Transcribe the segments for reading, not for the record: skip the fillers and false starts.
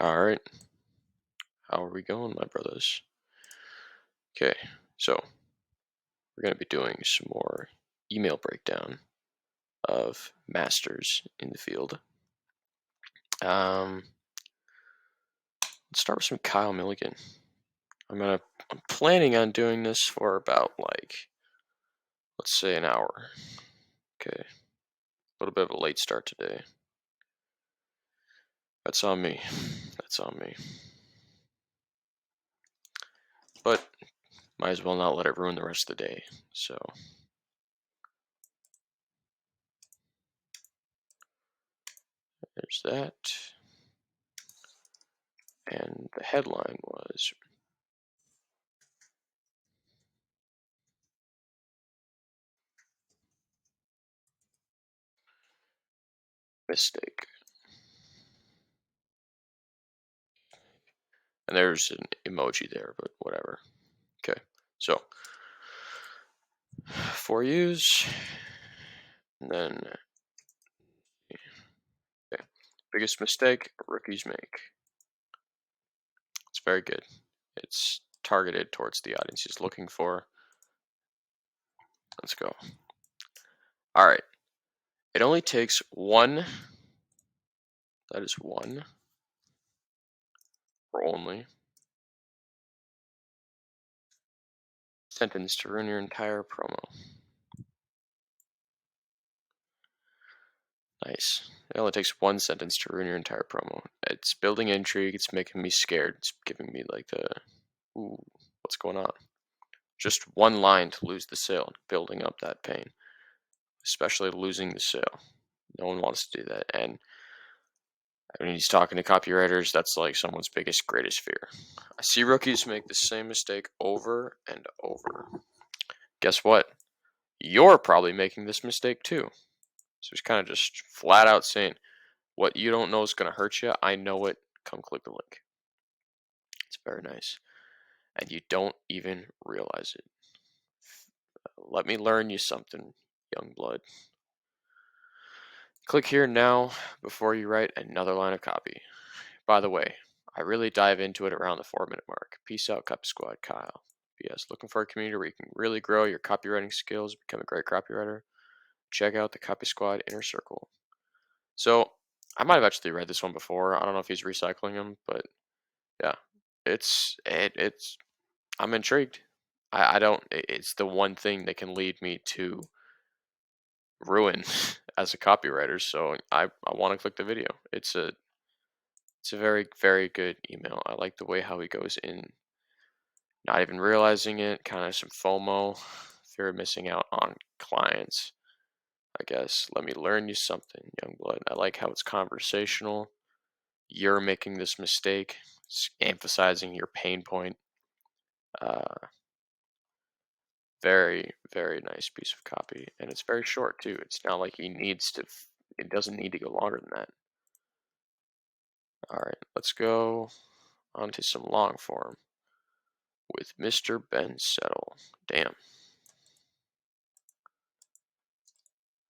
All right. How are we going, my brothers? Okay, so we're going to be doing some more email breakdown of masters in the field. Let's start with some Kyle Milligan. I'm planning on doing this for about let's say an hour. Okay, a little bit of a late start today. That's on me. That's on me. But might as well not let it ruin the rest of the day. So there's that. And the headline was mistake. And there's an emoji there, but whatever. Okay, so for use, and then okay. Biggest mistake rookies make. It's very good. It's targeted towards the audience he's looking for. Let's go. All right. It only takes one. That is one. Or only. Sentence to ruin your entire promo. Nice. It only takes one sentence to ruin your entire promo. It's building intrigue. It's making me scared. It's giving me like the, ooh, what's going on? Just one line to lose the sale, building up that pain. Especially losing the sale. No one wants to do that. And when he's talking to copywriters, that's like someone's biggest, greatest fear. I see rookies make the same mistake over and over. Guess what? You're probably making this mistake too. So he's kind of just flat out saying, what you don't know is going to hurt you. I know it. Come click the link. It's very nice. And you don't even realize it. Let me learn you something, young blood. Click here now before you write another line of copy. By the way, I really dive into it around the 4-minute mark. Peace out, Copy Squad, Kyle. P.S. Looking for a community where you can really grow your copywriting skills, become a great copywriter? Check out the Copy Squad Inner Circle. So, I might have actually read this one before. I don't know if he's recycling them, but yeah, it's I'm intrigued. I don't. It's the one thing that can lead me to ruin as a copywriter. So I want to click the video. It's a very, very good email. I like the way how he goes in, not even realizing it, kind of some FOMO, fear of missing out on clients. I guess, let me learn you something, young blood. I like how it's conversational. You're making this mistake. It's emphasizing your pain point. Very, very nice piece of copy. And it's very short too. It's not like he needs to, it doesn't need to go longer than that. All right, let's go on to some long form with Mr. Ben Settle. Damn.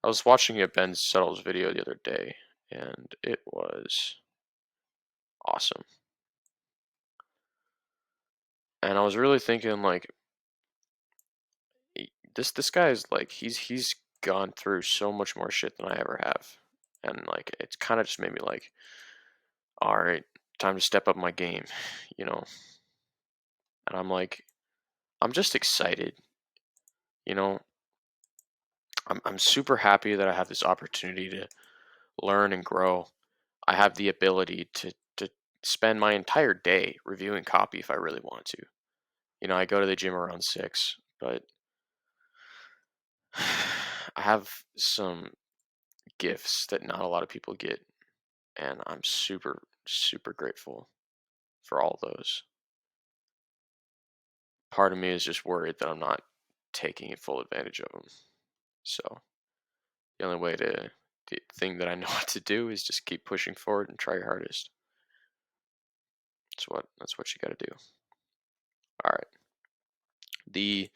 I was watching a Ben Settle's video the other day, and it was awesome. And I was really thinking, like, this guy is like, he's gone through so much more shit than I ever have, and like, it's kind of just made me like, all right, time to step up my game, you know. And I'm like, I'm just excited, you know. I'm super happy that I have this opportunity to learn and grow. I have the ability to spend my entire day reviewing copy if I really want to. You know, I go to the gym around 6, but I have some gifts that not a lot of people get, and I'm super, super grateful for all those. Part of me is just worried that I'm not taking full advantage of them. So the only way to, the thing that I know what to do is just keep pushing forward and try your hardest. That's what you got to do. All right. The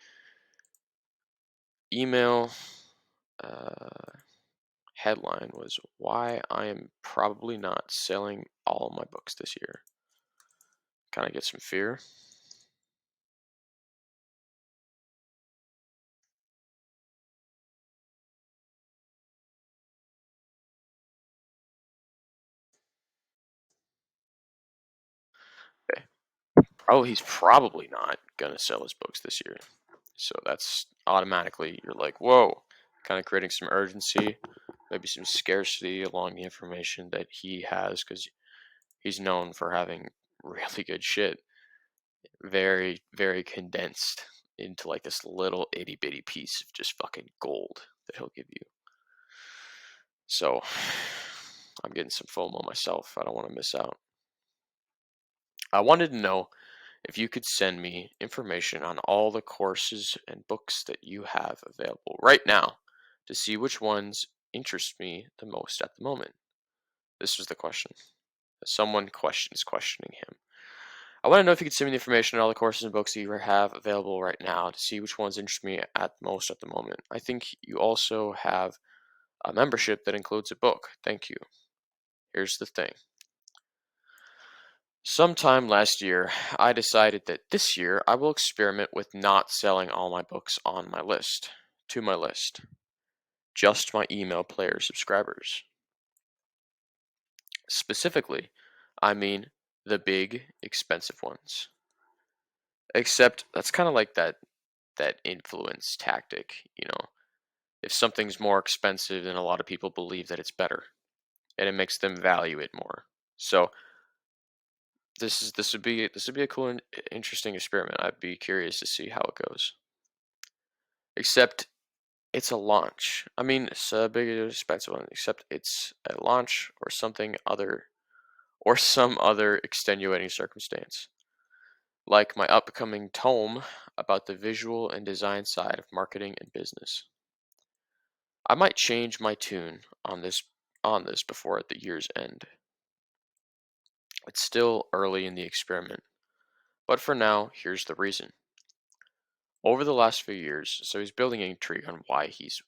email headline was why I am probably not selling all my books this year. Kind of get some fear. Okay. Oh, he's probably not gonna sell his books this year. So that's automatically you're like, whoa, kind of creating some urgency, maybe some scarcity along the information that he has because he's known for having really good shit, very, very condensed into like this little itty bitty piece of just fucking gold that he'll give you. So I'm getting some FOMO myself. I don't want to miss out. I wanted to know if you could send me information on all the courses and books that you have available right now to see which ones interest me the most at the moment. This was the question. Someone is questioning him. I want to know if you could send me the information on all the courses and books that you have available right now to see which ones interest me at most at the moment. I think you also have a membership that includes a book. Thank you. Here's the thing. Sometime last year, I decided that this year I will experiment with not selling all my books on my list, to my list, just my email player subscribers. Specifically, I mean the big, expensive ones. Except that's kind of like that influence tactic. If something's more expensive, then a lot of people believe that it's better, and it makes them value it more. So this would be a cool and interesting experiment. I'd be curious to see how it goes. Except it's a launch. I mean, it's a big expensive one. Except it's a launch or something other, or some other extenuating circumstance, like my upcoming tome about the visual and design side of marketing and business. I might change my tune on this before the year's end. It's still early in the experiment, but for now, here's the reason. Over the last few years, so he's building intrigue on why he's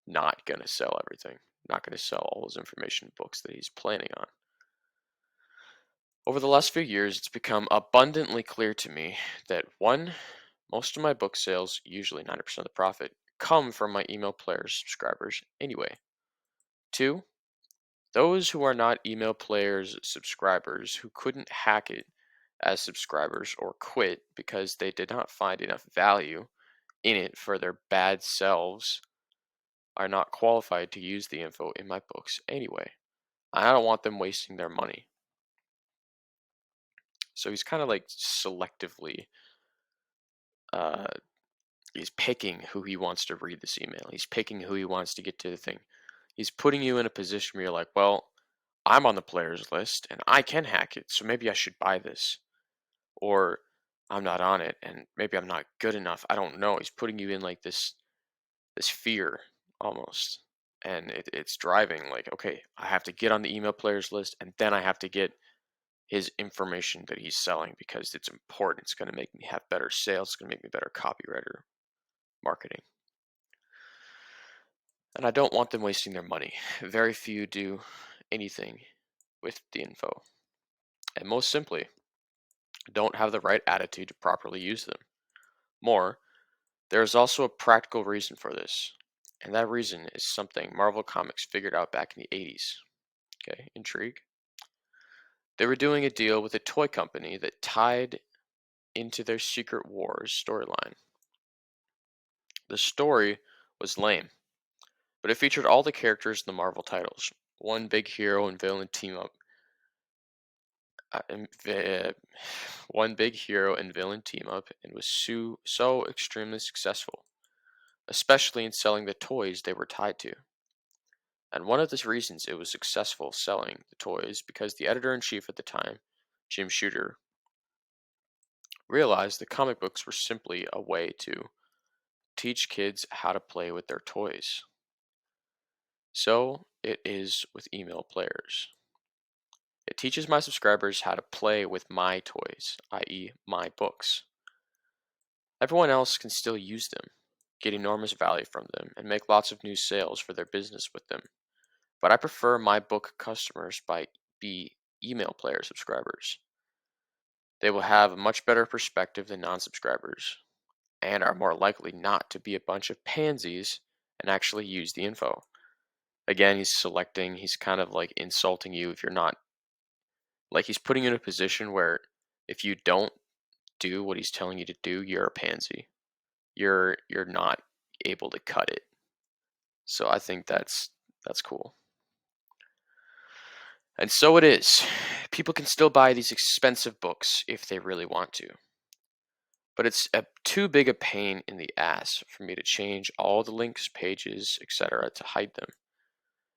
not going to sell everything, not going to sell all his information books that he's planning on. Over the last few years, it's become abundantly clear to me that one, most of my book sales, usually 90% of the profit, come from my email player subscribers anyway. Two, those who are not email players subscribers who couldn't hack it as subscribers or quit because they did not find enough value in it for their bad selves are not qualified to use the info in my books anyway. I don't want them wasting their money. So he's kind of like selectively, uh, he's picking who he wants to read this email. He's picking who he wants to get to the thing. He's putting you in a position where you're like, well, I'm on the players list and I can hack it, so maybe I should buy this. Or I'm not on it and maybe I'm not good enough. I don't know. He's putting you in like this fear almost. And it's driving like, okay, I have to get on the email players list and then I have to get his information that he's selling because it's important. It's going to make me have better sales. It's going to make me better copywriter marketing. And I don't want them wasting their money. Very few do anything with the info. And most simply, don't have the right attitude to properly use them. More, there is also a practical reason for this. And that reason is something Marvel Comics figured out back in the 80s. Okay, intrigue? They were doing a deal with a toy company that tied into their Secret Wars storyline. The story was lame, but it featured all the characters in the Marvel titles. One big hero and villain team up. Uh, and, uh, One big hero and villain team up and was so extremely successful, especially in selling the toys they were tied to. And one of the reasons it was successful selling the toys because the editor-in-chief at the time, Jim Shooter, realized the comic books were simply a way to teach kids how to play with their toys. So it is with email players. It teaches my subscribers how to play with my toys, i.e., my books. Everyone else can still use them, get enormous value from them, and make lots of new sales for their business with them. But I prefer my book customers be email player subscribers. They will have a much better perspective than non-subscribers and are more likely not to be a bunch of pansies and actually use the info. Again, he's kind of like insulting you if you're not, like he's putting you in a position where if you don't do what he's telling you to do, you're a pansy. You're not able to cut it. So I think that's cool. And so it is. People can still buy these expensive books if they really want to. But it's too big a pain in the ass for me to change all the links, pages, etc. to hide them.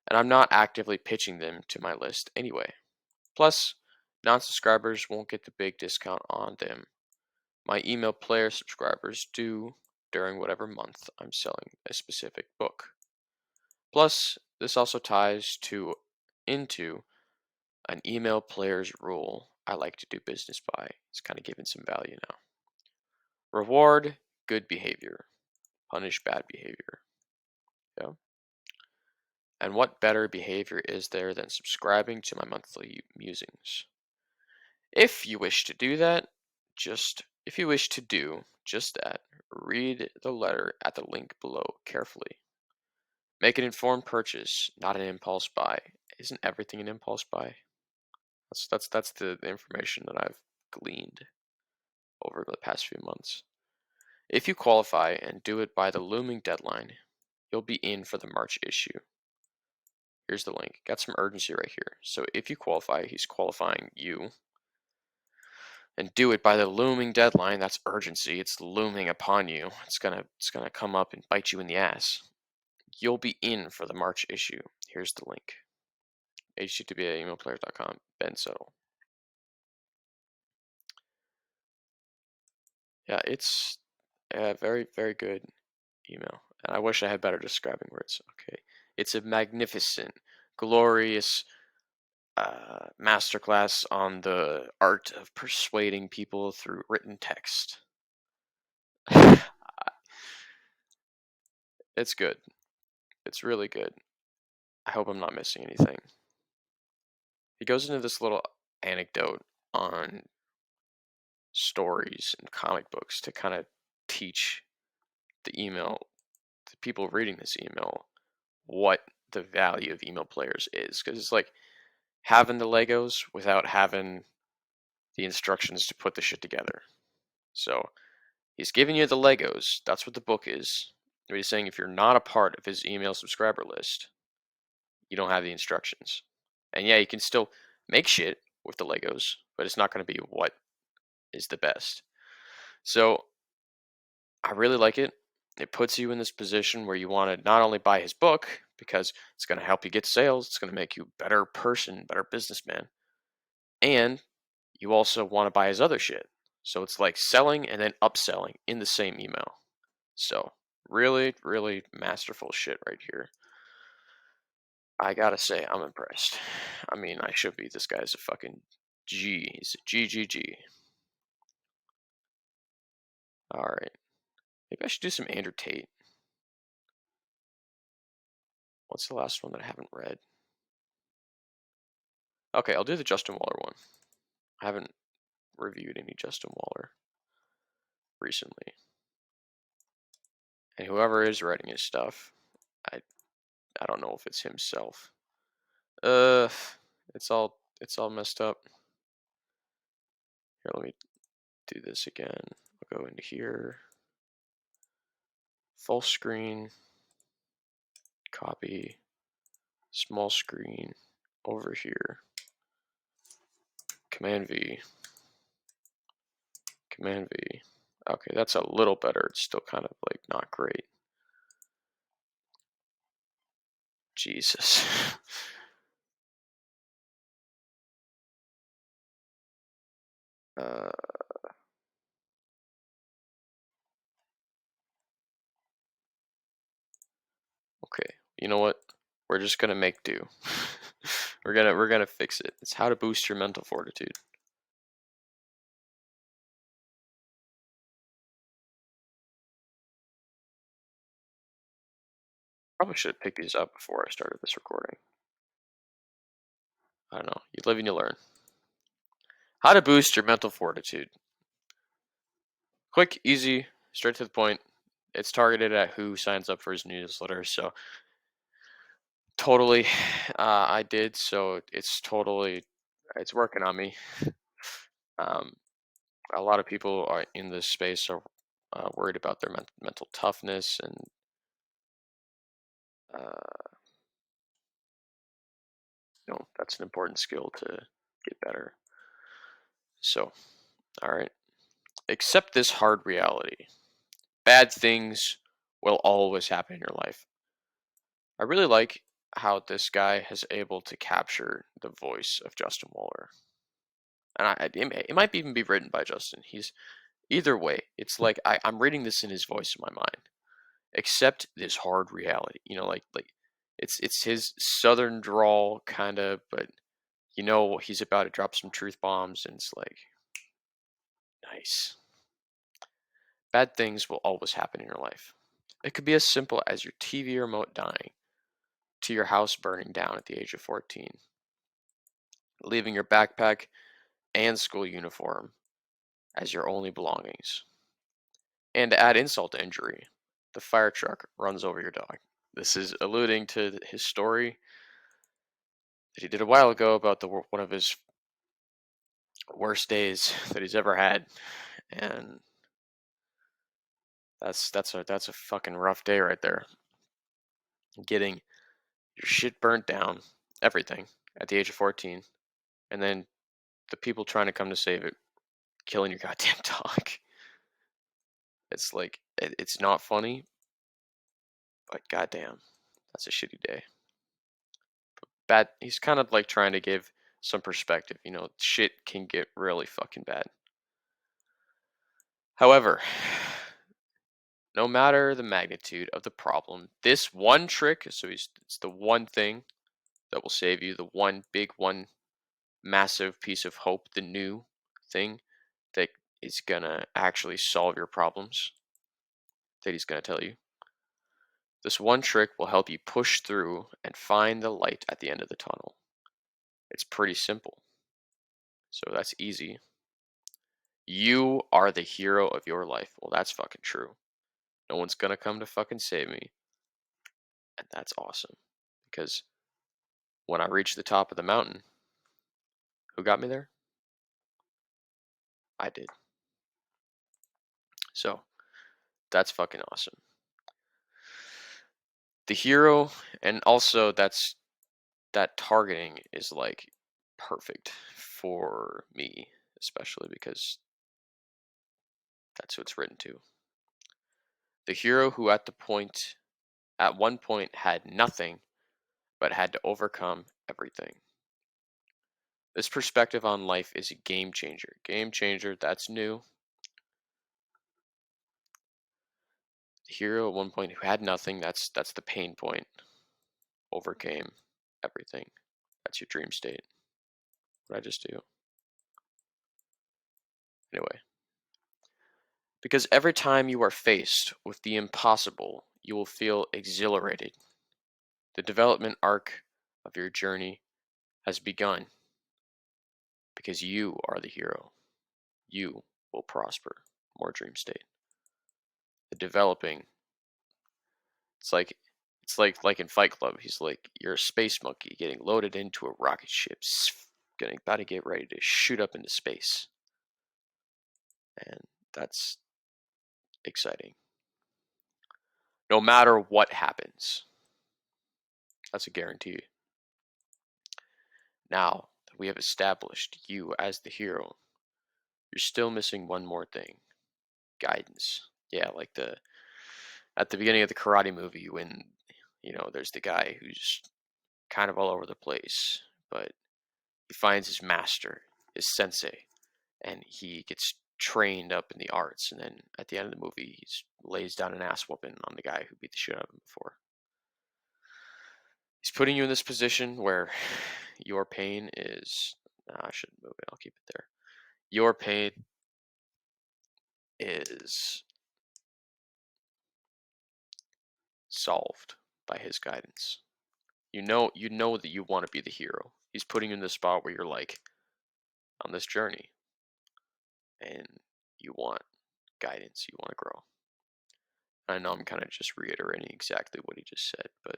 And I'm not actively pitching them to my list anyway. Plus, non-subscribers won't get the big discount on them. My email player subscribers do during whatever month I'm selling a specific book. Plus, this also ties into an email player's rule I like to do business by. It's kind of giving some value now. Reward good behavior, punish bad behavior. Yeah. And what better behavior is there than subscribing to my monthly musings? If you wish to do that, if you wish to do just that, read the letter at the link below carefully. Make an informed purchase, not an impulse buy. Isn't everything an impulse buy? That's the information that I've gleaned over the past few months. If you qualify and do it by the looming deadline, you'll be in for the March issue. Here's the link. Got some urgency right here. So if you qualify, he's qualifying you. And do it by the looming deadline. That's urgency. It's looming upon you. It's gonna come up and bite you in the ass. You'll be in for the March issue. Here's the link. http://emailplayers.com. Ben Settle. Yeah, it's a very, very good email. And I wish I had better describing words. Okay. It's a magnificent, glorious masterclass on the art of persuading people through written text. It's good. It's really good. I hope I'm not missing anything. He goes into this little anecdote on stories and comic books to kind of teach the people reading this email, what the value of email players is. Because it's like having the Legos without having the instructions to put the shit together. So he's giving you the Legos. That's what the book is. But he's saying if you're not a part of his email subscriber list, you don't have the instructions. And yeah, you can still make shit with the Legos, but it's not going to be what is the best. So I really like it. It puts you in this position where you want to not only buy his book, because it's going to help you get sales, it's going to make you a better person, better businessman, and you also want to buy his other shit. So it's like selling and then upselling in the same email. So really, really masterful shit right here. I gotta say, I'm impressed. I mean, I should be. This guy's a fucking G. He's a GGG. Alright. Maybe I should do some Andrew Tate. What's the last one that I haven't read? Okay, I'll do the Justin Waller one. I haven't reviewed any Justin Waller recently. And whoever is writing his stuff, I don't know if it's himself. It's all messed up. Here, let me do this again. I'll go into here. Full screen. Copy. Small screen. Over here. Command V. Command V. Okay, that's a little better. It's still kind of like not great. Jesus. Okay, you know what? We're just gonna make do. we're gonna fix it. It's how to boost your mental fortitude. Probably should have picked these up before I started this recording. I don't know. You live and you learn. How to boost your mental fortitude. Quick, easy, straight to the point. It's targeted at who signs up for his newsletter. So totally, I did. So it's working on me. Um, a lot of people are in this space are worried about their mental toughness, and uh, that's an important skill to get better. So, all right, accept this hard reality. Bad things will always happen in your life. I really like how this guy has able to capture the voice of Justin Waller, and it might even be written by Justin. He's either way. It's like I'm reading this in his voice in my mind. Accept this hard reality. Like it's his southern drawl kind of, but he's about to drop some truth bombs, and it's like nice. Bad things will always happen in your life. It could be as simple as your TV remote dying, to your house burning down at the age of 14, leaving your backpack and school uniform as your only belongings. And to add insult to injury, the fire truck runs over your dog. This is alluding to his story that he did a while ago about one of his worst days that he's ever had, and that's a fucking rough day right there. Getting your shit burnt down, everything at the age of 14, and then the people trying to come to save it killing your goddamn dog. It's like it's not funny, but goddamn, that's a shitty day. Bad. He's kind of like trying to give some perspective. Shit can get really fucking bad. However, no matter the magnitude of the problem, this one trick, so it's the one thing that will save you, the one massive piece of hope, the new thing that is gonna actually solve your problems that he's gonna tell you. This one trick will help you push through and find the light at the end of the tunnel. It's pretty simple. So that's easy. You are the hero of your life. Well, that's fucking true. No one's gonna come to fucking save me. And that's awesome. Because when I reached the top of the mountain, who got me there? I did. So that's fucking awesome. The hero, and also that targeting is like perfect for me, especially because that's who it's written to. The hero who at one point had nothing but had to overcome everything. This perspective on life is a game changer. Game changer, that's new. The hero at one point who had nothing, that's the pain point. Overcame everything. That's your dream state. What did I just do? Anyway. Because every time you are faced with the impossible, you will feel exhilarated. The development arc of your journey has begun because you are the hero. You will prosper. More dream state. The developing. It's like in Fight Club. He's like you're a space monkey getting loaded into a rocket ship, getting about to get ready to shoot up into space, and that's exciting. No matter what happens, that's a guarantee. Now that we have established you as the hero, you're still missing one more thing: guidance. Yeah, like at the beginning of the karate movie when there's the guy who's kind of all over the place, but he finds his master, his sensei, and he gets trained up in the arts, and then at the end of the movie he lays down an ass whooping on the guy who beat the shit out of him before. He's putting you in this position where your pain is I shouldn't move it, I'll keep it there. Your pain is solved by his guidance. You know that you want to be the hero. He's putting you in the spot where you're like on this journey and you want guidance, you want to grow. I know I'm kind of just reiterating exactly what he just said, but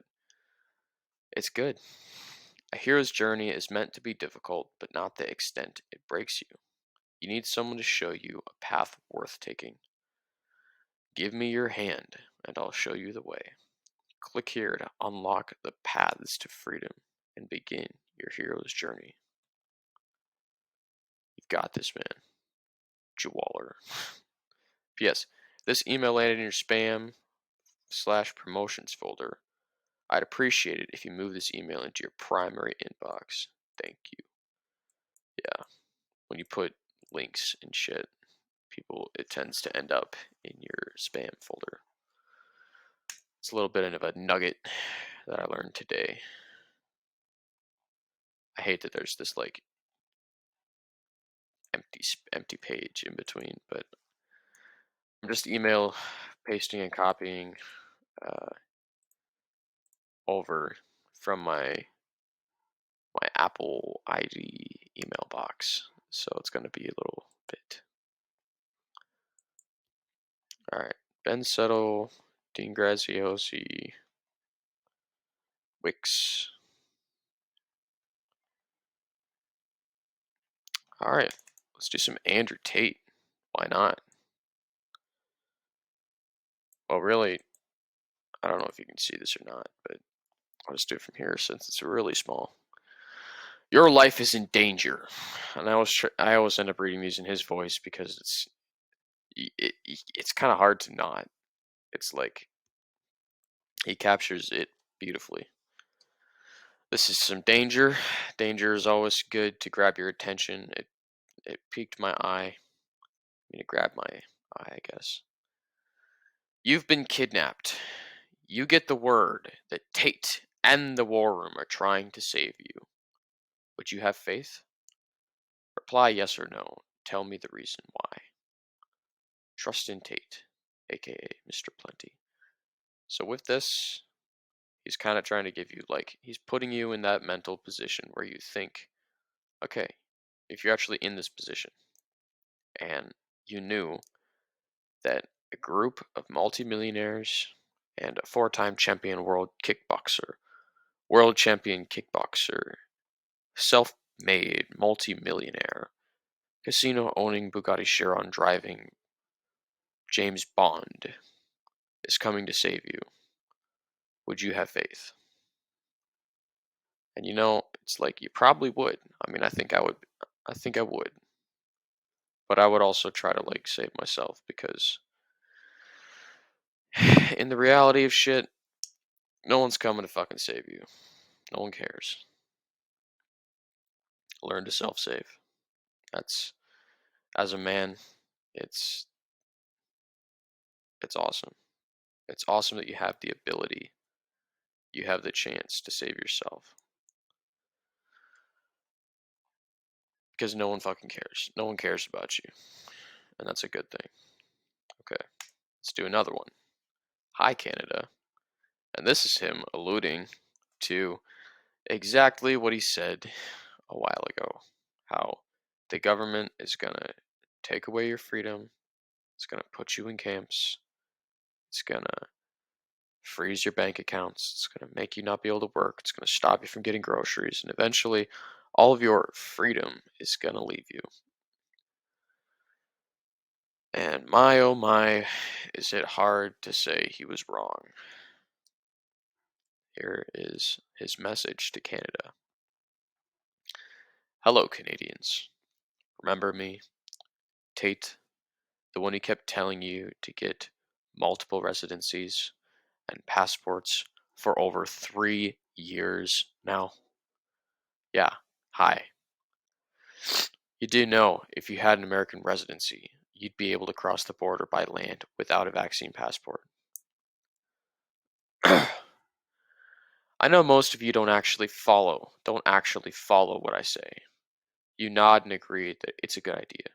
it's good. A hero's journey is meant to be difficult, but not the extent it breaks you. You need someone to show you a path worth taking. Give me your hand, and I'll show you the way. Click here to unlock the paths to freedom and begin your hero's journey. You've got this, man. Jwaller. P.S. This email landed in your spam/promotions folder. I'd appreciate it if you move this email into your primary inbox. Thank you. Yeah, when you put links and shit, it tends to end up in your spam folder. It's a little bit of a nugget that I learned today. I hate that there's this like empty page in between, but I'm just email pasting and copying over from my Apple ID email box, so it's going to be a little bit. All right, Ben Settle, Dean Graziosi, Wix. All right, let's do some Andrew Tate. Why not? Well, really, I don't know if you can see this or not, but I'll just do it from here since it's really small. Your life is in danger, and I always end up reading these in his voice because it's kind of hard to not. It's like he captures it beautifully. This is some danger. Danger is always good to grab your attention. It piqued my eye. I mean, it grabbed my eye, I guess. You've been kidnapped. You get the word that Tate and the War Room are trying to save you. Would you have faith? Reply yes or no. Tell me the reason why. Trust in Tate, aka Mr. Plenty. So with this, he's kind of trying to give you, like, he's putting you in that mental position where you think, okay, if you're actually in this position and you knew that a group of multimillionaires and a four-time champion world champion kickboxer, self-made multimillionaire, casino owning, Bugatti Chiron driving James Bond is coming to save you, would you have faith? And it's like you probably would. I mean, I think I would. But I would also try to like save myself because in the reality of shit, no one's coming to fucking save you. No one cares. Learn to self-save. That's, as a man, it's awesome. It's awesome that you have the ability, you have the chance to save yourself. Because no one fucking cares. No one cares about you. And that's a good thing. Okay, let's do another one. Hi, Canada. And this is him alluding to exactly what he said a while ago. How the government is going to take away your freedom. It's going to put you in camps. It's going to freeze your bank accounts. It's going to make you not be able to work. It's going to stop you from getting groceries. And eventually, all of your freedom is going to leave you. And my oh my, is it hard to say he was wrong. Here is his message to Canada. Hello, Canadians. Remember me? Tate, the one who kept telling you to get multiple residencies and passports for over 3 years now? Yeah, hi. You do know if you had an American residency, you'd be able to cross the border by land without a vaccine passport. I know most of you don't actually follow what I say. You nod and agree that it's a good idea,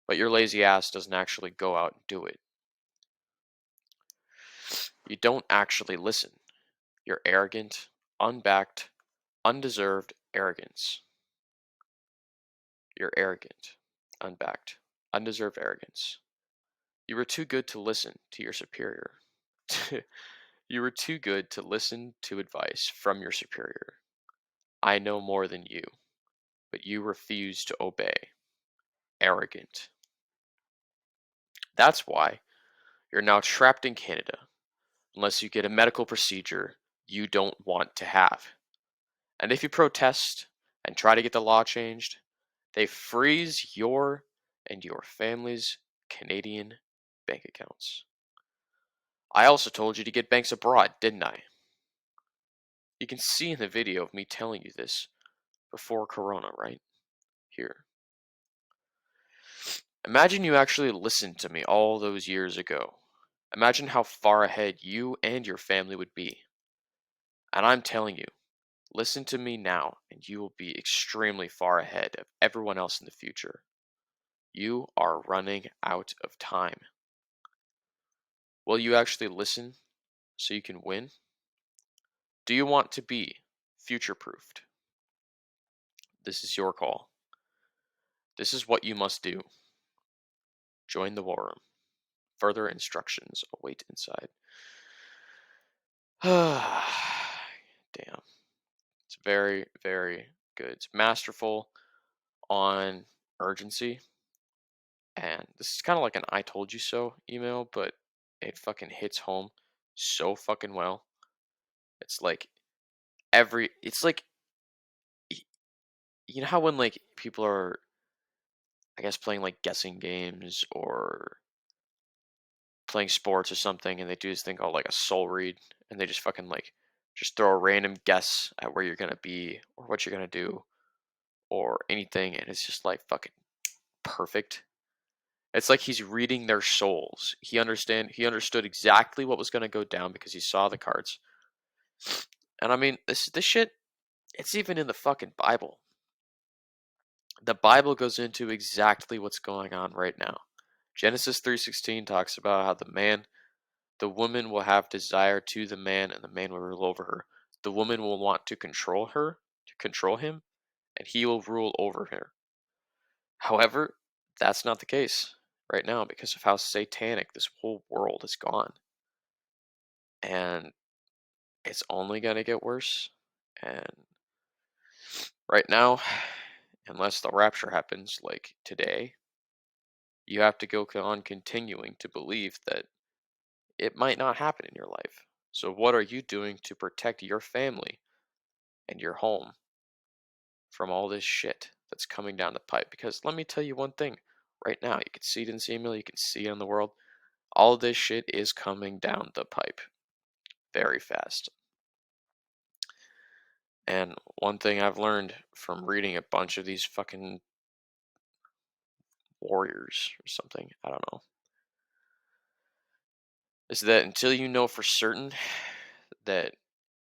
but your lazy ass doesn't actually go out and do it. You don't actually listen. your arrogant, unbacked, undeserved arrogance. Your arrogant, unbacked, undeserved arrogance. You were too good to listen to your superior. You were too good to listen to advice from your superior. I know more than you, but you refuse to obey. Arrogant. That's why you're now trapped in Canada unless you get a medical procedure you don't want to have. And if you protest and try to get the law changed, they freeze your and your family's Canadian bank accounts. I also told you to get banks abroad, didn't I? You can see in the video of me telling you this before Corona, right? Here. Imagine you actually listened to me all those years ago. Imagine how far ahead you and your family would be. And I'm telling you, listen to me now, and you will be extremely far ahead of everyone else in the future. You are running out of time. Will you actually listen so you can win? Do you want to be future proofed? This is your call. This is what you must do. Join the war room. Further instructions await inside. Damn. It's very, very good. It's masterful on urgency. And this is kind of like an I told you so email, but it fucking hits home so fucking well. It's like it's like, you know how when like people are, I guess, playing like guessing games or playing sports or something, and they do this thing called like a soul read, and they just fucking like just throw a random guess at where you're gonna be or what you're gonna do or anything, and it's just like fucking perfect. It's like he's reading their souls. He understood exactly what was gonna go down because he saw the cards. And I mean, this shit, it's even in the fucking Bible. The Bible goes into exactly what's going on right now. Genesis 3:16 talks about how the woman will have desire to the man, and the man will rule over her. The woman will want to control him, and he will rule over her. However, that's not the case right now because of how satanic this whole world has gone. And it's only going to get worse. And right now, unless the rapture happens like today, you have to go on continuing to believe that it might not happen in your life. So, what are you doing to protect your family and your home from all this shit that's coming down the pipe? Because let me tell you one thing right now, you can see it in this email, you can see it in the world. All this shit is coming down the pipe very fast. And one thing I've learned from reading a bunch of these fucking warriors or something, I don't know, is that until you know for certain that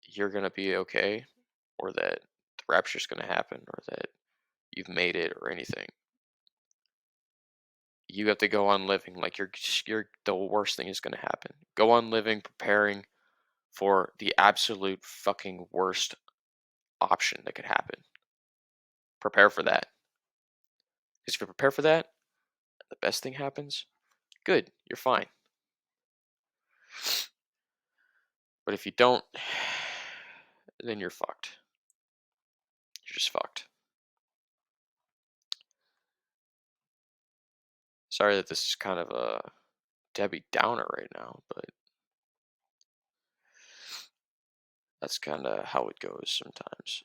you're going to be okay, or that the rapture's going to happen, or that you've made it, or anything, you have to go on living like you're the worst thing is going to happen. Go on living, preparing for the absolute fucking worst option that could happen. Prepare for that. Because if you prepare for that, the best thing happens, good, you're fine. But if you don't, then you're fucked. You're just fucked. Sorry that this is kind of a Debbie Downer right now, but that's kind of how it goes sometimes.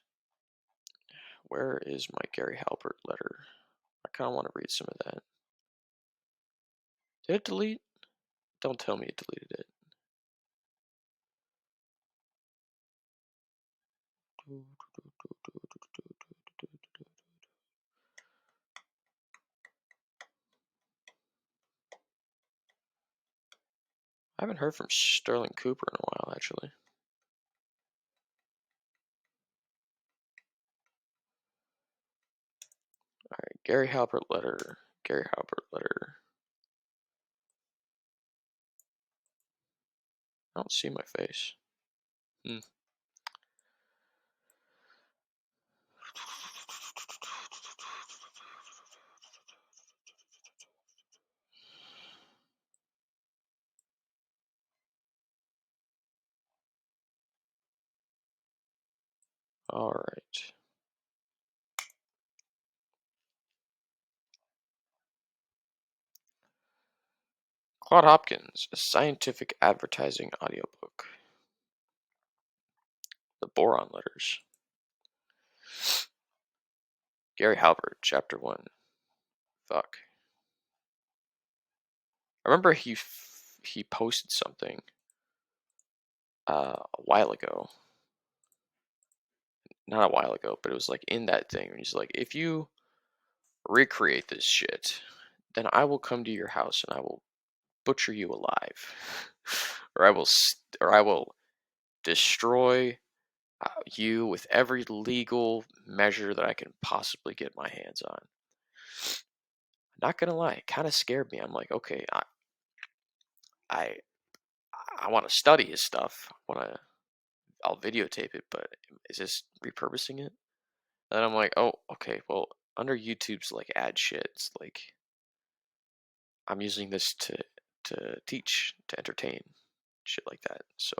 Where is my Gary Halbert letter? I kind of want to read some of that. Did it delete? Don't tell me it deleted it. I haven't heard from Sterling Cooper in a while, actually. Alright, Gary Halbert letter. Gary Halbert letter. I don't see my face. All right. Claude Hopkins, a scientific advertising audiobook. The Boron Letters. Gary Halbert, Chapter 1. Fuck. I remember he posted something a while ago. Not a while ago, but it was like in that thing. And he's like, if you recreate this shit, then I will come to your house and I will butcher you alive, or I will destroy you with every legal measure that I can possibly get my hands on. Not gonna lie, it kind of scared me. I'm like, okay, I I want to study his stuff. I'll videotape it, but is this repurposing it? And I'm like, oh, okay. Well, under YouTube's like ad shit, it's like I'm using this to teach, to entertain, shit like that. So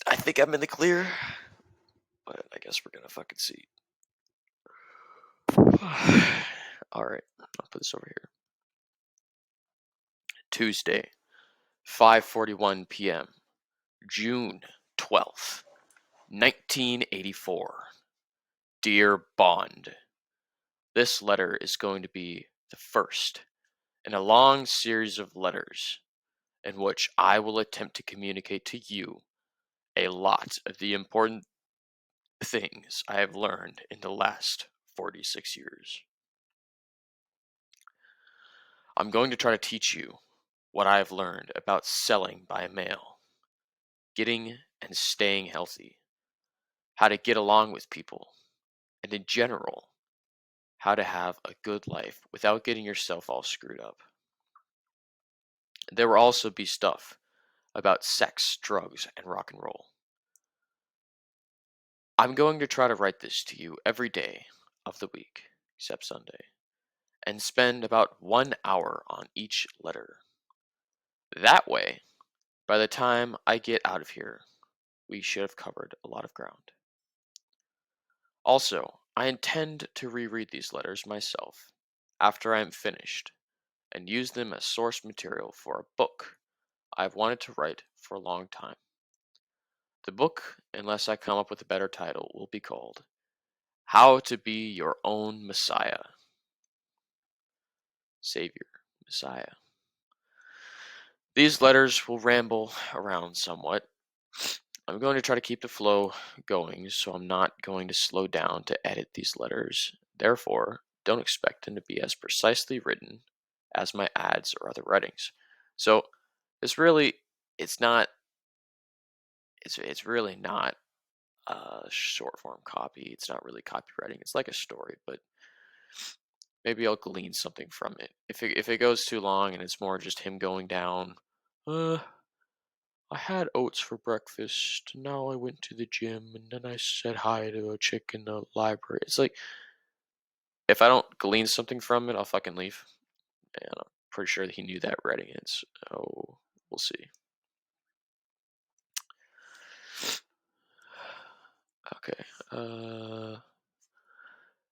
I think I'm in the clear, but I guess we're gonna fucking see. All right, I'll put this over here. Tuesday, 5:41 p.m., June 12th, 1984. Dear Bond, this letter is going to be the first in a long series of letters in which I will attempt to communicate to you a lot of the important things I have learned in the last 46 years. I'm going to try to teach you what I have learned about selling by mail, getting and staying healthy, how to get along with people, and in general, how to have a good life without getting yourself all screwed up. There will also be stuff about sex, drugs, and rock and roll. I'm going to try to write this to you every day of the week, except Sunday, and spend about 1 hour on each letter. That way, by the time I get out of here, we should have covered a lot of ground. Also, I intend to reread these letters myself after I am finished and use them as source material for a book I've wanted to write for a long time. The book, unless I come up with a better title, will be called How to Be Your Own Messiah. Savior, Messiah. These letters will ramble around somewhat. I'm going to try to keep the flow going, so I'm not going to slow down to edit these letters. Therefore, don't expect them to be as precisely written as my ads or other writings. So, it's really, it's not, it's really not short form copy. It's not really copywriting. It's like a story, but maybe I'll glean something from it. If it goes too long and it's more just him going down, uh, I had oats for breakfast. Now I went to the gym and then I said hi to a chick in the library. It's like if I don't glean something from it, I'll fucking leave. And I'm pretty sure that he knew that writing it. So we'll see. Okay.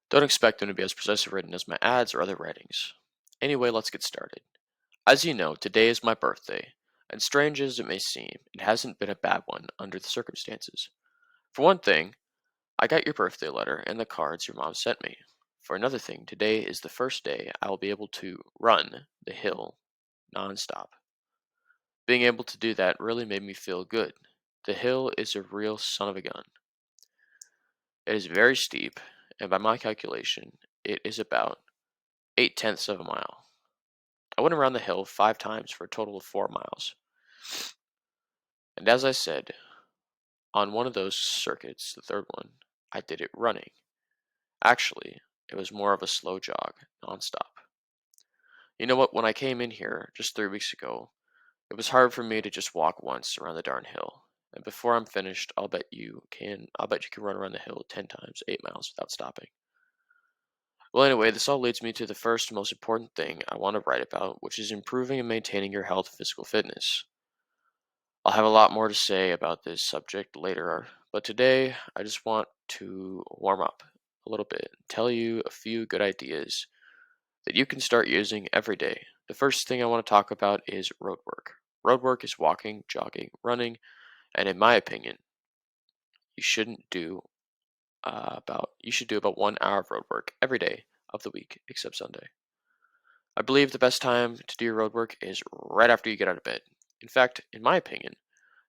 Don't expect them to be as precisely written as my ads or other writings. Anyway, let's get started. As you know, today is my birthday, and strange as it may seem, it hasn't been a bad one under the circumstances. For one thing, I got your birthday letter and the cards your mom sent me. For another thing, today is the first day I will be able to run the hill nonstop. Being able to do that really made me feel good. The hill is a real son of a gun. It is very steep, and by my calculation, it is about 8/10 of a mile. I went around the hill 5 times for a total of 4 miles. And as I said, on one of those circuits, the third one, I did it running. Actually, it was more of a slow jog, nonstop. You know what? When I came in here just 3 weeks ago, it was hard for me to just walk once around the darn hill. And before I'm finished, I'll bet you can run around the hill 10 times, 8 miles without stopping. Well, anyway, this all leads me to the first most important thing I want to write about, which is improving and maintaining your health and physical fitness. I'll have a lot more to say about this subject later, but today I just want to warm up a little bit, tell you a few good ideas that you can start using every day. The first thing I want to talk about is road work. Road work is walking, jogging, running, and in my opinion, you shouldn't do you should do about 1 hour of road work every day of the week except Sunday. I believe the best time to do your road work is right after you get out of bed. In fact, in my opinion,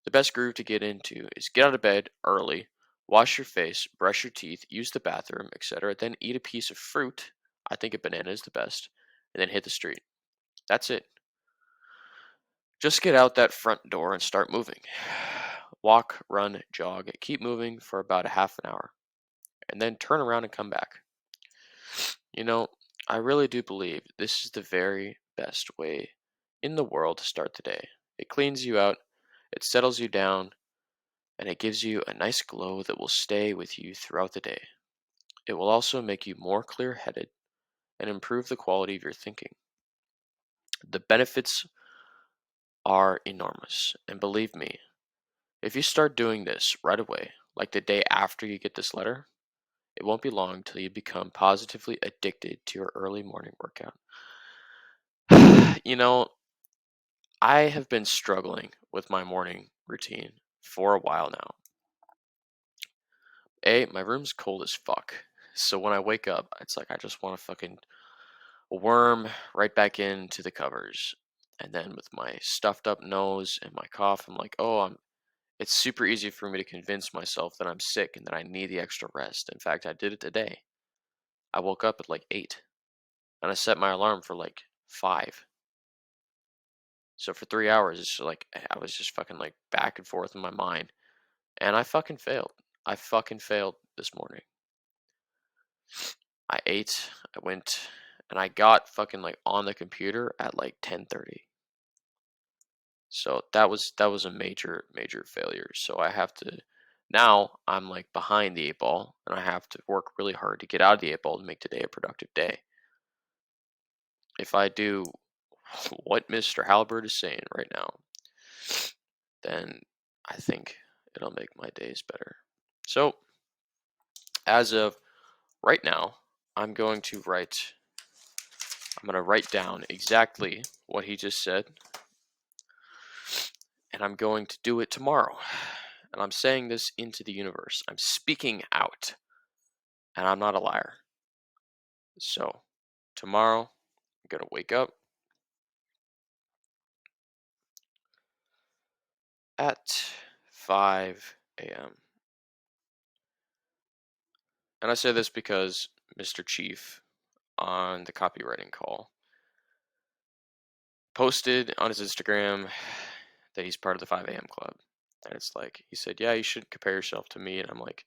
the best groove to get into is get out of bed early, wash your face, brush your teeth, use the bathroom, etc. Then eat a piece of fruit. I think a banana is the best, and then hit the street. That's it. Just get out that front door and start moving. Walk, run, jog, keep moving for about a half an hour, and then turn around and come back. You know, I really do believe this is the very best way in the world to start the day. It cleans you out, it settles you down, and it gives you a nice glow that will stay with you throughout the day. It will also make you more clear headed and improve the quality of your thinking. The benefits are enormous, and believe me, if you start doing this right away, like the day after you get this letter, it won't be long till you become positively addicted to your early morning workout. You know, I have been struggling with my morning routine for a while now. My room's cold as fuck. So when I wake up, it's like I just want to fucking worm right back into the covers. And then with my stuffed up nose and my cough, I'm like, it's super easy for me to convince myself that I'm sick and that I need the extra rest. In fact, I did it today. I woke up at like 8 and I set my alarm for like 5. So for 3 hours, it's like I was just fucking like back and forth in my mind. And I fucking failed. I fucking failed this morning. I ate, I went, and I got fucking like on the computer at like 10:30. So that was a major failure. So I have to now I'm like behind the 8 ball and I have to work really hard to get out of the 8 ball to make today a productive day. If I do what Mr. Halbert is saying right now, then I think it'll make my days better. So as of right now, I'm going to write down exactly what he just said, and I'm going to do it tomorrow. And I'm saying this into the universe. I'm speaking out, and I'm not a liar. So, tomorrow, I'm going to wake up at 5 a.m. And I say this because Mr. Chief on the copywriting call posted on his Instagram that he's part of the 5 a.m. club. And it's like, he said, yeah, you should compare yourself to me. And I'm like,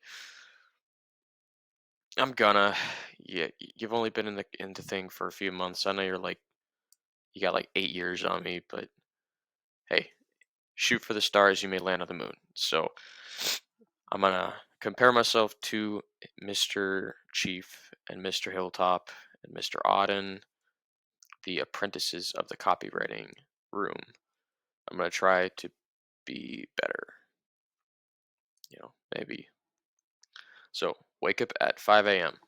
yeah, you've only been in the thing for a few months. I know you got like 8 years on me, but hey, shoot for the stars, you may land on the moon. So I'm gonna compare myself to Mr. Chief and Mr. Hilltop and Mr. Auden, the apprentices of the copywriting room. I'm gonna try to be better. Maybe. So wake up at 5 a.m.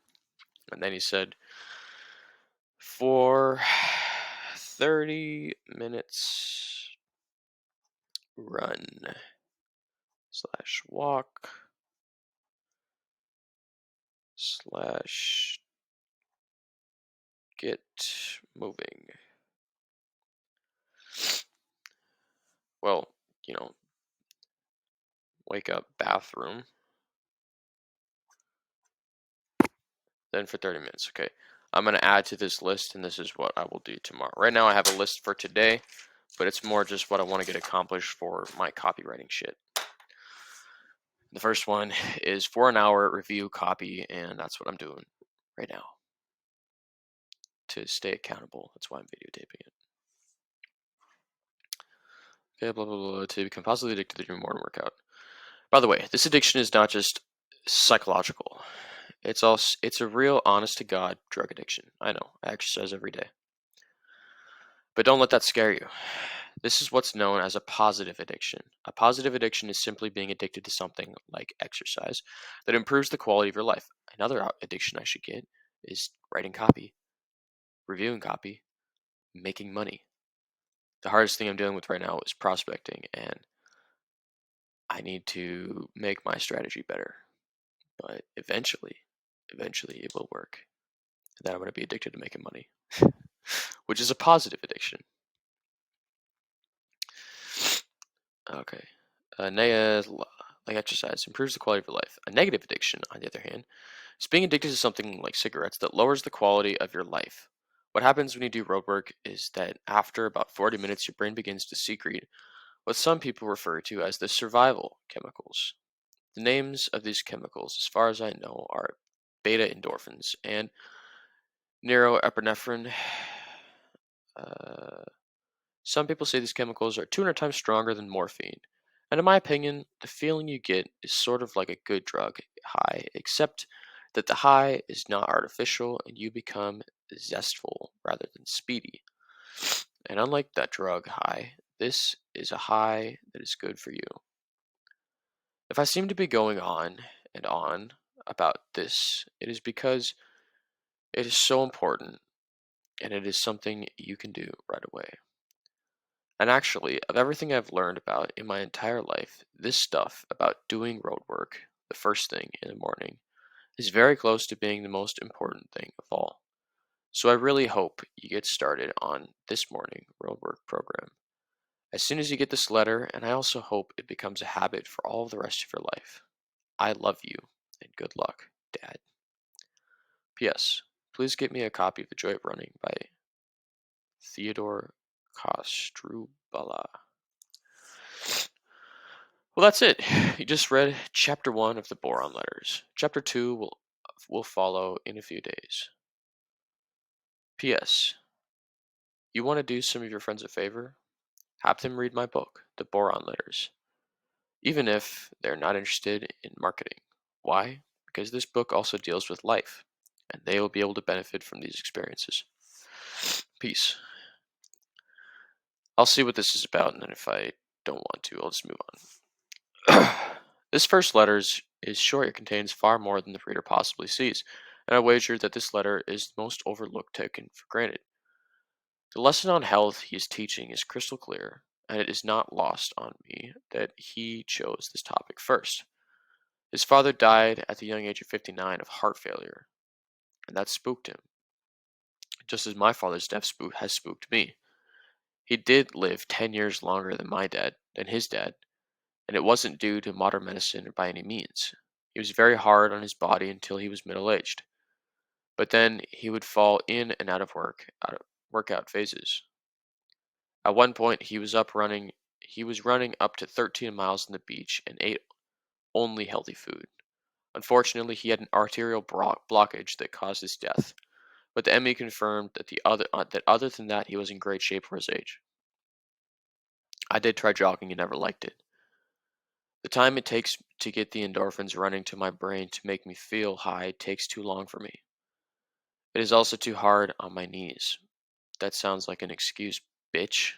And then he said, for 30 minutes, run / walk / get moving. Well, wake up, bathroom. Then for 30 minutes. Okay. I'm going to add to this list, and this is what I will do tomorrow. Right now, I have a list for today, but it's more just what I want to get accomplished for my copywriting shit. The first one is for an hour review copy, and that's what I'm doing right now to stay accountable. That's why I'm videotaping it. Okay, blah, blah, blah, to become positively addicted to your morning workout. By the way, this addiction is not just psychological. It's a real honest to God drug addiction. I know. I exercise every day. But don't let that scare you. This is what's known as a positive addiction. A positive addiction is simply being addicted to something like exercise that improves the quality of your life. Another addiction I should get is writing copy, reviewing copy, making money. The hardest thing I'm dealing with right now is prospecting, and I need to make my strategy better. But eventually it will work. And then I'm going to be addicted to making money, which is a positive addiction. Okay. Like exercise improves the quality of your life. A negative addiction, on the other hand, is being addicted to something like cigarettes that lowers the quality of your life. What happens when you do road work is that after about 40 minutes, your brain begins to secrete what some people refer to as the survival chemicals. The names of these chemicals, as far as I know, are beta endorphins and neuroepinephrine. Uh, some people say these chemicals are 200 times stronger than morphine. And in my opinion, the feeling you get is sort of like a good drug high, except that the high is not artificial and you become zestful rather than speedy. And unlike that drug high, this is a high that is good for you. If I seem to be going on and on about this, it is because it is so important and it is something you can do right away. And actually, of everything I've learned about in my entire life, this stuff about doing road work the first thing in the morning is very close to being the most important thing of all. So I really hope you get started on this morning road work program as soon as you get this letter, and I also hope it becomes a habit for all the rest of your life. I love you, and good luck, Dad. P.S. Please get me a copy of The Joy of Running by Theodore Kostrubala. Well, that's it. You just read chapter 1 of the Boron Letters. Chapter 2 will follow in a few days. P.S. You want to do some of your friends a favor? Have them read my book, The Boron Letters, even if they're not interested in marketing. Why? Because this book also deals with life, and they will be able to benefit from these experiences. Peace. I'll see what this is about, and then if I don't want to, I'll just move on. This first letter is short. It contains far more than the reader possibly sees, and I wager that this letter is the most overlooked, taken for granted. The lesson on health he is teaching is crystal clear, and it is not lost on me that he chose this topic first. His father died at the young age of 59 of heart failure, and that spooked him, just as my father's death has spooked me. He did live 10 years longer than his dad, and it wasn't due to modern medicine by any means. He was very hard on his body until he was middle-aged, but then he would fall in and out of workout phases. At one point, he was running up to 13 miles on the beach and ate only healthy food. Unfortunately, he had an arterial blockage that caused his death, but the ME confirmed that other than that, he was in great shape for his age. I did try jogging and never liked it. The time it takes to get the endorphins running to my brain to make me feel high takes too long for me. It is also too hard on my knees. That sounds like an excuse, bitch.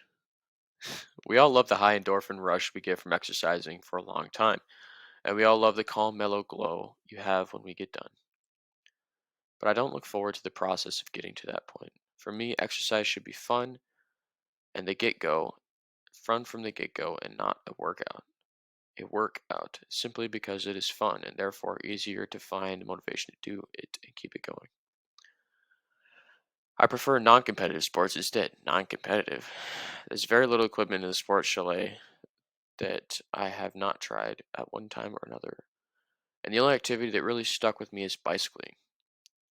We all love the high endorphin rush we get from exercising for a long time, and we all love the calm, mellow glow you have when we get done. But I don't look forward to the process of getting to that point. For me, exercise should be fun and the get go, fun from the get go, and not a workout. A workout simply because it is fun and therefore easier to find motivation to do it and keep it going. I prefer non-competitive sports instead. Non-competitive. There's very little equipment in the sports chalet that I have not tried at one time or another. And the only activity that really stuck with me is bicycling.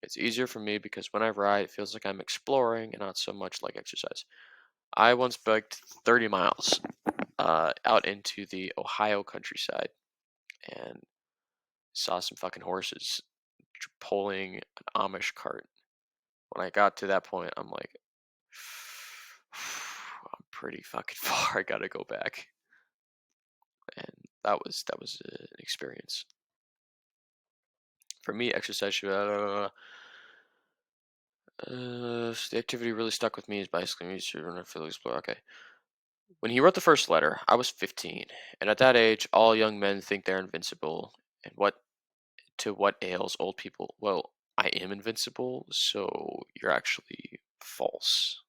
It's easier for me because when I ride, it feels like I'm exploring and not so much like exercise. I once biked 30 miles out into the Ohio countryside and saw some fucking horses pulling an Amish cart. When I got to that point, I'm like, I'm pretty fucking far. I gotta go back, and that was an experience for me. Exercise should. The activity really stuck with me is bicycling. You should run a field explore. Okay. When he wrote the first letter, I was 15, and at that age, all young men think they're invincible. And what ails old people? Well, I am invincible, so you're actually false.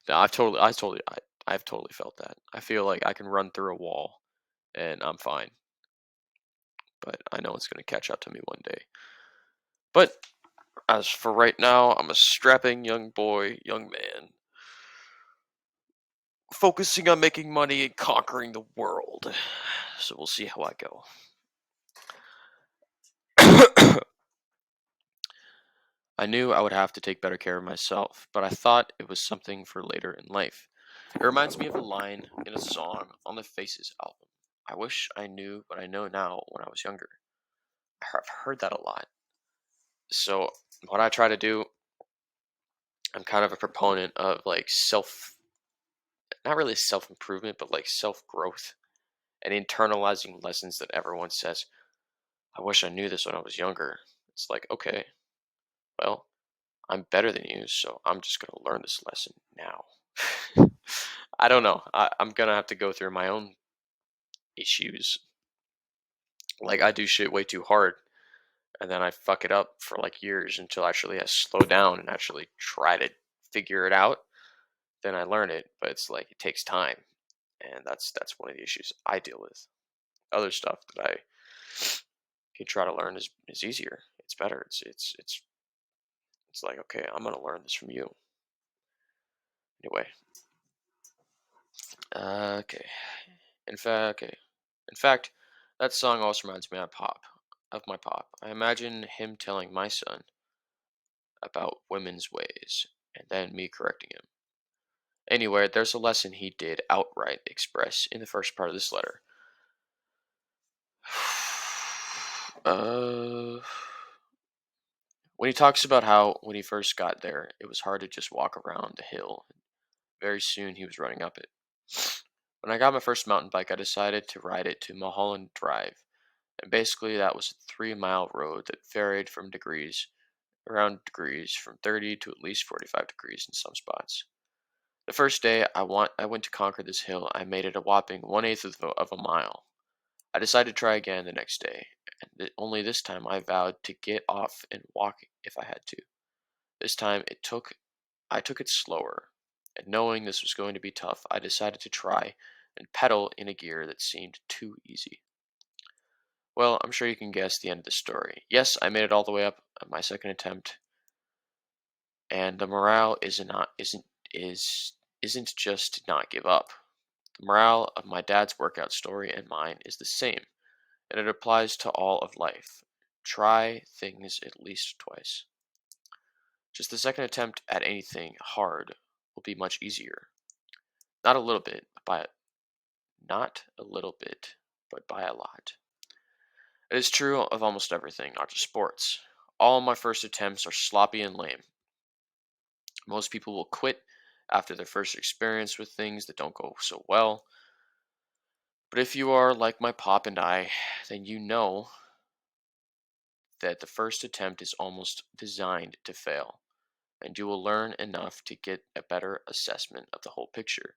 No, I've totally felt that. I feel like I can run through a wall and I'm fine, but I know it's going to catch up to me one day. But as for right now, I'm a strapping young boy, young man, focusing on making money and conquering the world. So we'll see how I go. I knew I would have to take better care of myself, but I thought it was something for later in life. It reminds me of a line in a song on the Faces album. I wish I knew what I know now when I was younger. I've heard that a lot. So what I try to do, I'm kind of a proponent of like not really self improvement, but like self growth and internalizing lessons that everyone says, I wish I knew this when I was younger. It's like, okay, well, I'm better than you, so I'm just going to learn this lesson now. I don't know. I'm going to have to go through my own issues. Like, I do shit way too hard, and then I fuck it up for like years until actually I slow down and actually try to figure it out. Then I learn it, but it's like it takes time, and that's one of the issues I deal with. Other stuff that I can try to learn is easier. It's better. It's like, okay, I'm gonna learn this from you. Anyway, okay. In fact, that song also reminds me of my pop. I imagine him telling my son about women's ways, and then me correcting him. Anyway, there's a lesson he did outright express in the first part of this letter. Uh, when he talks about how when he first got there, it was hard to just walk around the hill. Very soon he was running up it. When I got my first mountain bike, I decided to ride it to Mulholland Drive, and basically that was a 3 mile road that varied around degrees from 30 to at least 45 degrees in some spots. The first day I went to conquer this hill, I made it a whopping 1/8 of a mile. I decided to try again the next day, and only this time I vowed to get off and walk if I had to. This time I took it slower, and knowing this was going to be tough, I decided to try and pedal in a gear that seemed too easy. Well, I'm sure you can guess the end of the story. Yes, I made it all the way up on my second attempt, and the morale isn't just to not give up. The morale of my dad's workout story and mine is the same, and it applies to all of life. Try things at least twice. Just the second attempt at anything hard will be much easier. Not a little bit, not a little bit, but by a lot. It is true of almost everything, not just sports. All my first attempts are sloppy and lame. Most people will quit after their first experience with things that don't go so well. But if you are like my pop and I, then you know that the first attempt is almost designed to fail, and you will learn enough to get a better assessment of the whole picture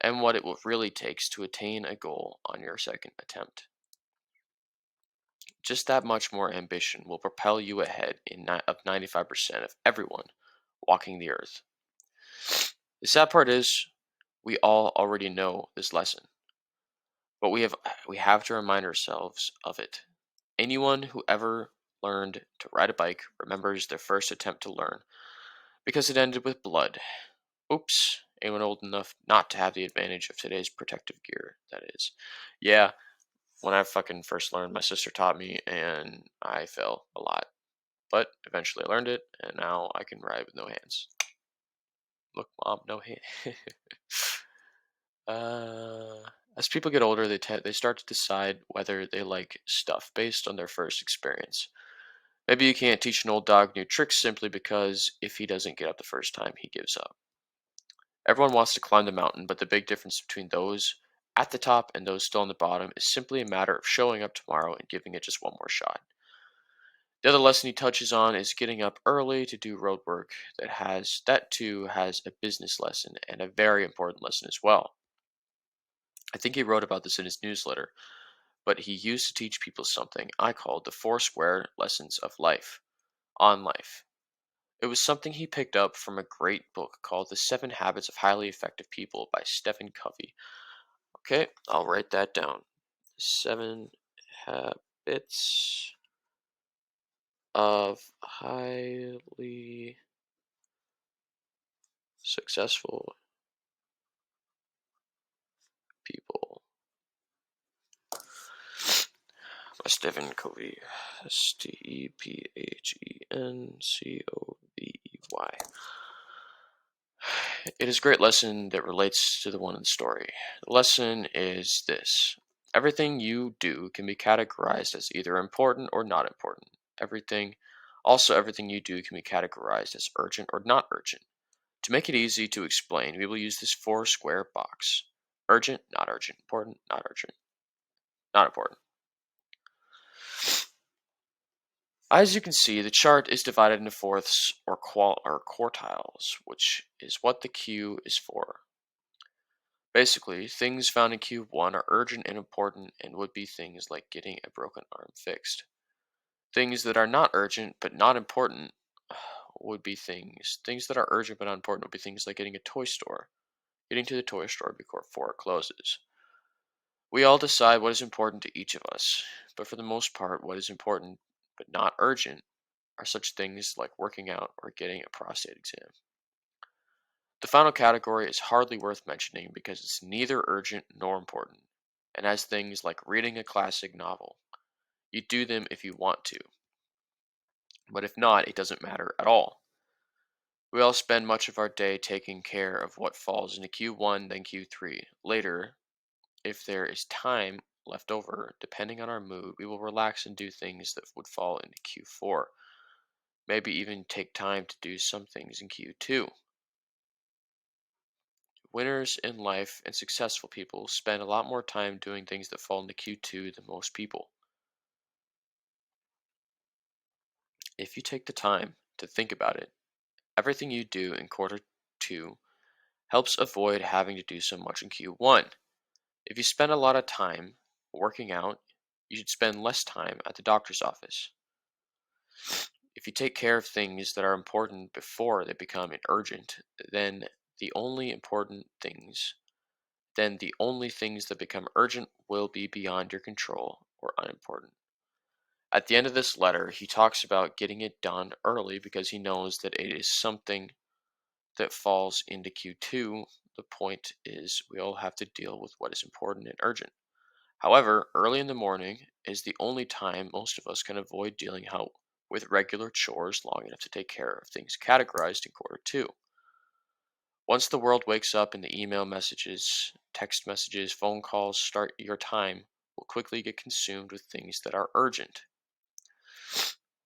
and what it will really takes to attain a goal on your second attempt. Just that much more ambition will propel you ahead of 95% of everyone walking the earth. The sad part is, we all already know this lesson, but we have to remind ourselves of it. Anyone who ever learned to ride a bike remembers their first attempt to learn because it ended with blood. Oops, anyone old enough not to have the advantage of today's protective gear, that is. Yeah, when I fucking first learned, my sister taught me and I fell a lot. But eventually I learned it, and now I can ride with no hands. Look, mom, no hand. uh, as people get older, they start to decide whether they like stuff based on their first experience. Maybe you can't teach an old dog new tricks simply because if he doesn't get up the first time, he gives up. Everyone wants to climb the mountain, but the big difference between those at the top and those still on the bottom is simply a matter of showing up tomorrow and giving it just one more shot. The other lesson he touches on is getting up early to do road work. That too has a business lesson and a very important lesson as well. I think he wrote about this in his newsletter, but he used to teach people something I called the four square lessons of life, on life. It was something he picked up from a great book called The 7 Habits of Highly Effective People by Stephen Covey. Okay, I'll write that down. 7 Habits of Highly Successful People by Stephen Covey. Stephencovey. It is a great lesson that relates to the one in the story. The lesson is this: everything you do can be categorized as either important or not important. Everything you do can be categorized as urgent or not urgent. To make it easy to explain, we will use this four square box: urgent, not urgent, important, not urgent, not important. As you can see, the chart is divided into fourths or quartiles, which is what the Q is for. Basically, things found in Q1 are urgent and important and would be things like getting a broken arm fixed. Things that are not urgent but not important would be things that are urgent but not important would be things like getting to the toy store before it closes. We all decide what is important to each of us, but for the most part, what is important but not urgent are such things like working out or getting a prostate exam. The final category is hardly worth mentioning because it's neither urgent nor important, and has things like reading a classic novel. You do them if you want to, but if not, it doesn't matter at all. We all spend much of our day taking care of what falls into Q1, then Q3. Later, if there is time left over, depending on our mood, we will relax and do things that would fall into Q4. Maybe even take time to do some things in Q2. Winners in life and successful people spend a lot more time doing things that fall into Q2 than most people. If you take the time to think about it, everything you do in quarter 2 helps avoid having to do so much in Q1. If you spend a lot of time working out, you should spend less time at the doctor's office. If you take care of things that are important before they become urgent, then the only important things then the only things that become urgent will be beyond your control or unimportant. At the end of this letter, he talks about getting it done early because he knows that it is something that falls into Q2. The point is, we all have to deal with what is important and urgent. However, early in the morning is the only time most of us can avoid dealing out with regular chores long enough to take care of things categorized in quarter 2. Once the world wakes up and the email messages, text messages, phone calls start, your time will quickly get consumed with things that are urgent.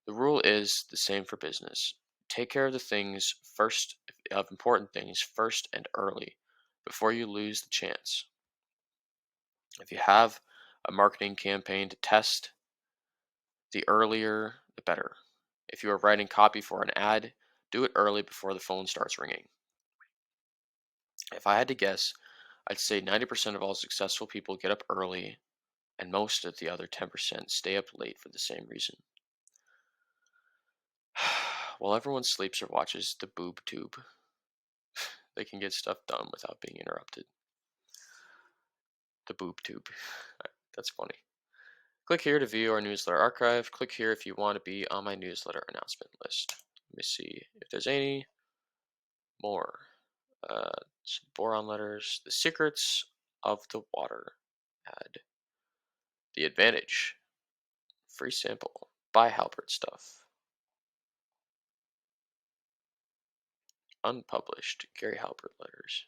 The rule is the same for business. Take care of the things first, of important things first and early, before you lose the chance. If you have a marketing campaign to test, the earlier the better. If you are writing copy for an ad, do it early before the phone starts ringing. If I had to guess, I'd say 90% of all successful people get up early, and most of the other 10% stay up late for the same reason. While everyone sleeps or watches the boob tube, they can get stuff done without being interrupted. The boob tube. That's funny. Click here to view our newsletter archive. Click here if you want to be on my newsletter announcement list. Let me see if there's any more. Boron letters. The secrets of the water ad. The advantage. Free sample. Buy Halbert stuff. Unpublished Gary Halbert letters.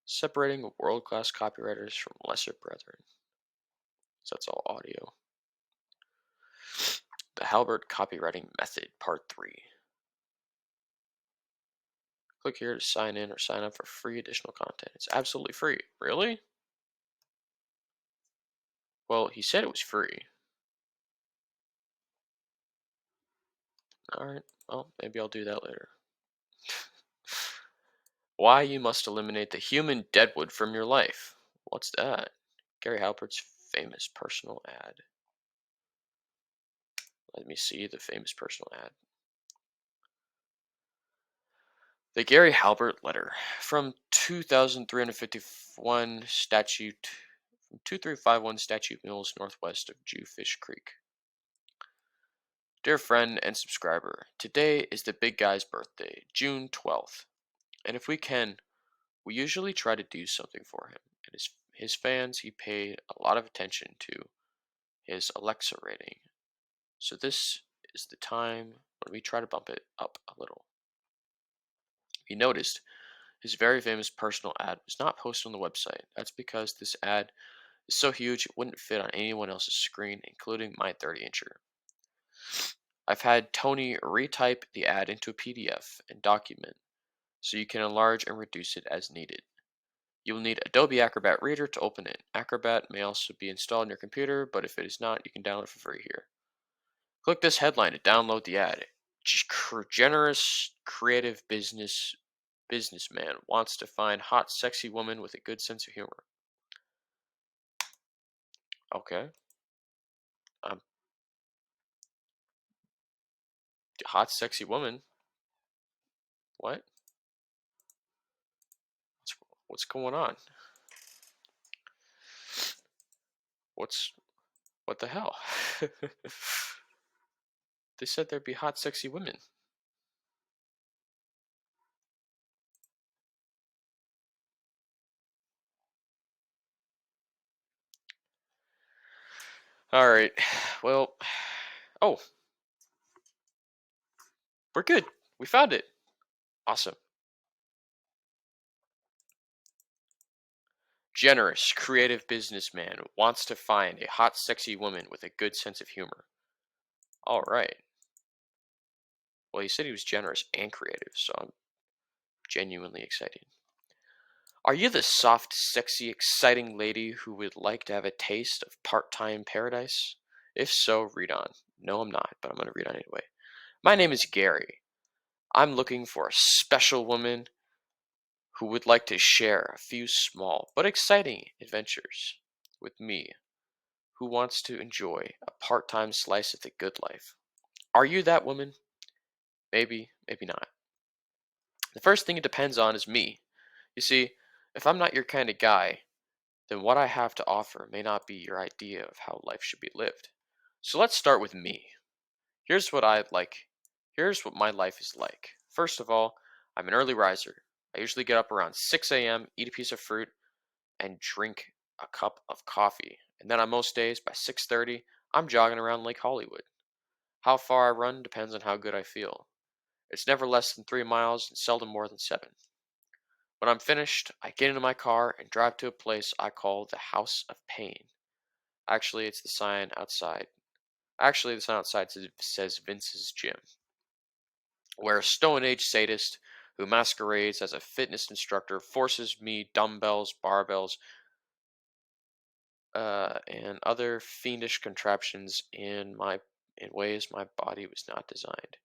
Separating world-class copywriters from lesser brethren. So that's all audio. The Halbert Copywriting Method, Part 3. Click here to sign in or sign up for free additional content. It's absolutely free. Really? Well, he said it was free. Alright, well, maybe I'll do that later. Why you must eliminate the human deadwood from your life. What's that? Gary Halbert's famous personal ad. Let me see the famous personal ad. The Gary Halbert letter from 2351 statute from 2351 Statute Mills northwest of Jewfish Creek. Dear friend and subscriber, today is the big guy's birthday, June 12th. And if we can, we usually try to do something for him. And his fans, he paid a lot of attention to his Alexa rating. So this is the time when we try to bump it up a little. He noticed his very famous personal ad was not posted on the website. That's because this ad is so huge it wouldn't fit on anyone else's screen, including my 30-incher. I've had Tony retype the ad into a PDF and document, so you can enlarge and reduce it as needed. You will need Adobe Acrobat Reader to open it. Acrobat may also be installed on your computer, but if it is not, you can download it for free here. Click this headline to download the ad. Generous, creative businessman wants to find hot, sexy woman with a good sense of humor. Okay. Hot, sexy woman. What? What's going on? What the hell? They said there'd be hot, sexy women. All right. Well, oh, we're good. We found it. Awesome. Generous, creative businessman wants to find a hot, sexy woman with a good sense of humor. All right. Well, he said he was generous and creative, so I'm genuinely excited. Are you the soft, sexy, exciting lady who would like to have a taste of part-time paradise? If so, read on. No, I'm not, but I'm going to read on anyway. My name is Gary. I'm looking for a special woman who would like to share a few small but exciting adventures with me, who wants to enjoy a part-time slice of the good life. Are you that woman? Maybe, maybe not. The first thing it depends on is me. You see, if I'm not your kind of guy, then what I have to offer may not be your idea of how life should be lived. So let's start with me. Here's what I like. Here's what my life is like. First of all, I'm an early riser. I usually get up around 6 a.m., eat a piece of fruit, and drink a cup of coffee. And then on most days, by 6:30, I'm jogging around Lake Hollywood. How far I run depends on how good I feel. It's never less than 3 miles and seldom more than 7. When I'm finished, I get into my car and drive to a place I call the House of Pain. Actually, it's the sign outside. Actually, the sign outside says Vince's Gym, where a Stone Age sadist who masquerades as a fitness instructor forces me dumbbells, barbells, and other fiendish contraptions in ways my body was not designed.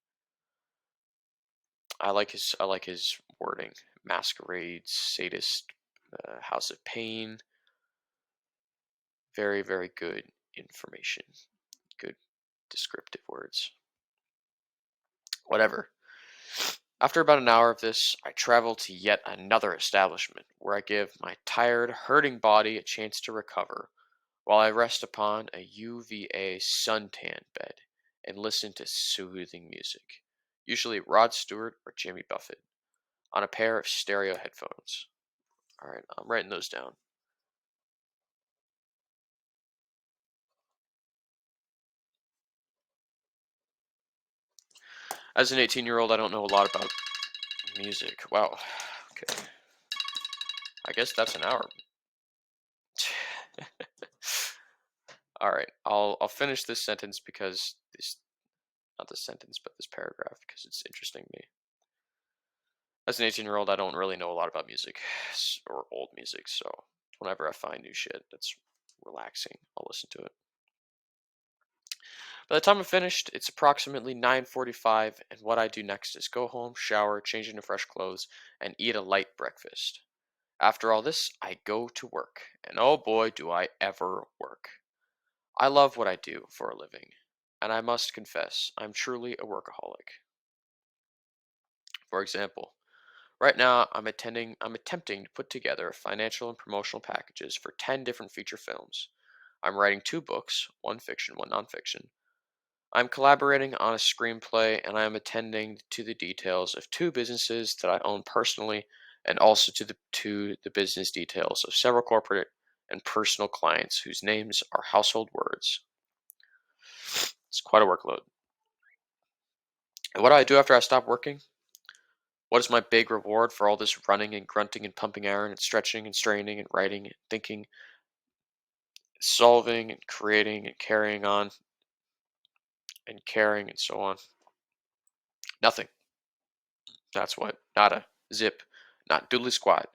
I like his wording. Masquerades, sadist, House of Pain. Very, very good information. Good descriptive words. Whatever. After about an hour of this, I travel to yet another establishment where I give my tired, hurting body a chance to recover while I rest upon a UVA suntan bed and listen to soothing music, usually Rod Stewart or Jimmy Buffett, on a pair of stereo headphones. All right, I'm writing those down. As an 18-year-old, I don't know a lot about music. Wow. Okay. I guess that's an hour. All right, I'll finish this sentence because this not this sentence but this paragraph because it's interesting to me. As an 18-year-old, I don't really know a lot about music or old music, so whenever I find new shit that's relaxing, I'll listen to it. By the time I'm finished, it's approximately 9:45, and what I do next is go home, shower, change into fresh clothes, and eat a light breakfast. After all this, I go to work, and oh boy, do I ever work. I love what I do for a living, and I must confess, I'm truly a workaholic. For example, right now I'm attempting to put together financial and promotional packages for 10 different feature films. I'm writing two books, one fiction, one nonfiction. I'm collaborating on a screenplay, and I am attending to the details of two businesses that I own personally, and also to the business details of several corporate and personal clients whose names are household words. It's quite a workload. And what do I do after I stop working? What is my big reward for all this running and grunting and pumping iron and stretching and straining and writing and thinking, solving and creating and carrying on and caring and so on? Nothing. That's what. Nada. Zip. Not doodly squat.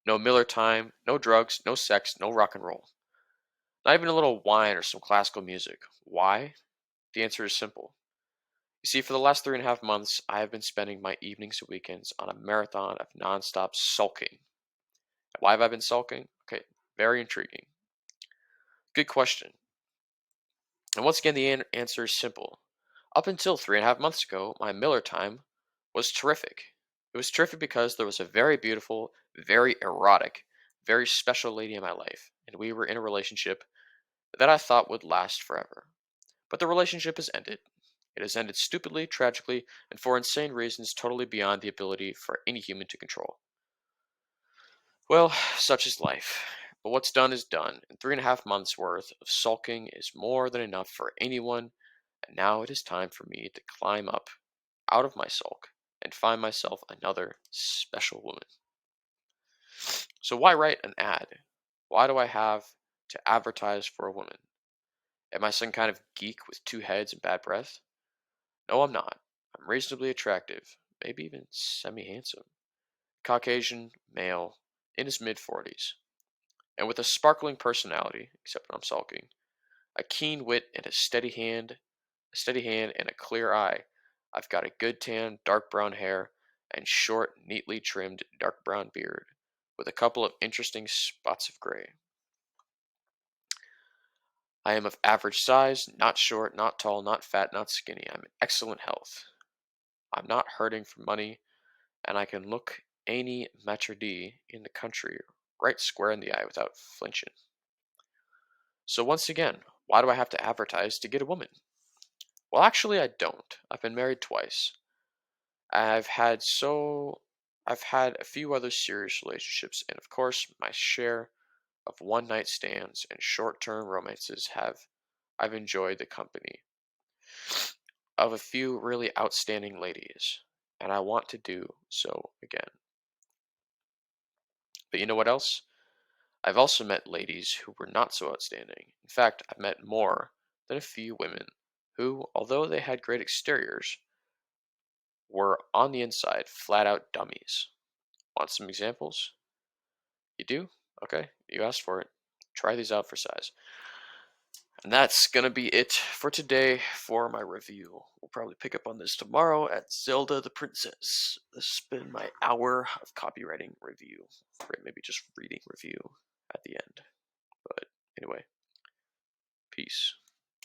No Miller time. No drugs. No sex. No rock and roll. Not even a little wine or some classical music. Why? The answer is simple. You see, for the last 3.5 months, I have been spending my evenings and weekends on a marathon of nonstop sulking. Why have I been sulking? Okay, very intriguing. Good question. And once again, the answer is simple. Up until 3.5 months ago, my Miller time was terrific. It was terrific because there was a very beautiful, very erotic, very special lady in my life, and we were in a relationship that I thought would last forever. But the relationship has ended. It has ended stupidly, tragically, and for insane reasons totally beyond the ability for any human to control. Well, such is life. But what's done is done, and 3.5 months worth of sulking is more than enough for anyone, and now it is time for me to climb up out of my sulk and find myself another special woman. So why write an ad? Why do I have to advertise for a woman? Am I some kind of geek with two heads and bad breath? No, I'm not. I'm reasonably attractive, maybe even semi handsome. Caucasian, male, in his mid 40s, and with a sparkling personality, except when I'm sulking, a keen wit and a steady hand and a clear eye. I've got a good tan, dark brown hair, and short, neatly trimmed dark brown beard, with a couple of interesting spots of gray. I am of average size, not short, not tall, not fat, not skinny. I'm in excellent health. I'm not hurting for money, and I can look any maître d' in the country right square in the eye without flinching. So once again, why do I have to advertise to get a woman? Well, actually, I don't. I've been married twice. I've had so I've had a few other serious relationships, and of course, my share of one-night stands and short-term romances have I've enjoyed the company of a few really outstanding ladies, and I want to do so again. But you know what else? I've also met ladies who were not so outstanding. In fact, I've met more than a few women who, although they had great exteriors, were on the inside flat out dummies. Want some examples? You do? Okay, you asked for it. Try these out for size. And that's going to be it for today for my review. We'll probably pick up on this tomorrow at Zelda the Princess. This has been my hour of copywriting review, or maybe just reading review at the end. But anyway, peace.